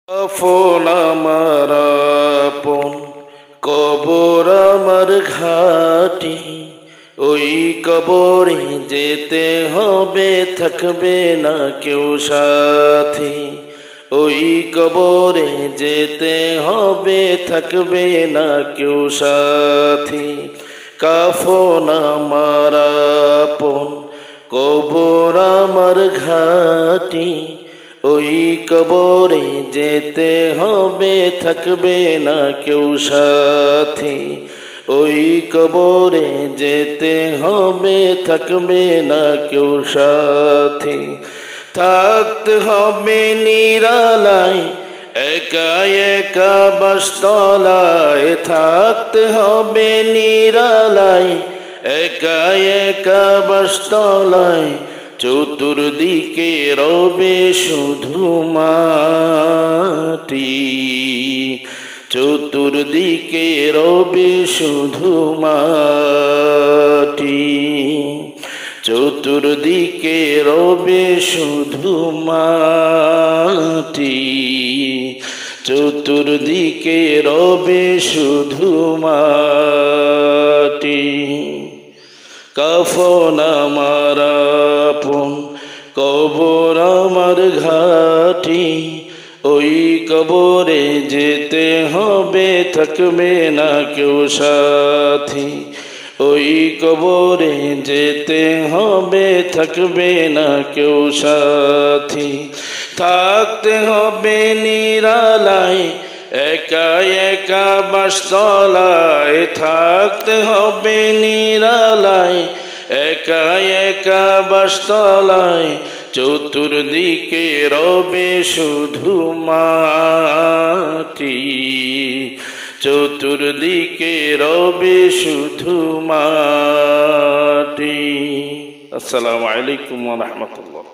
কাফন আমার আপন, কবর আমার ঘাটি। ওই কবরে যেতে হবে, থাকবে না কেউ সাথী। ওই কবরে যেতে হবে, থাকবে না কেউ সাথী। কাফন আমার আপন, কবর আমার ঘাটি। ওই কবরে যেতে হবে, থাকবে না কেউ সাথী। ওই কবরে যেতে হবে, থাকবে না কেউ সাথী। থাকতে হবে নিরালায়, একা একা বাসতলায়। থাকতে হবে নিরালায়, একা একা বাসতলায়। চতুর্দিকে রবে শুধু মাটি, চতুর্দিকে রবে শুধু মাটি। চতুর্দিকে রবে শুধু মাটি, চতুর্দিকে রবে শুধু মাটি। কাফন আমার আপন, কবর আমার ঘাটি। ওই কবরে যেতে হবে, থাকবে না কেউ সাথী। ওই কবরে যেতে হবে, থাকবে না কেউ সাথী। থাকতে হবে নিরালায়, একা একা বাসতলায়। থাকতে হবে নিরালায়, একা একা বাসতলায়। চতুর্দিকে রবে শুধু মাটি, চতুর্দিকে রবে শুধু মাটি। আসসালামু আলাইকুম ওয়া রাহমাতুল্লাহ।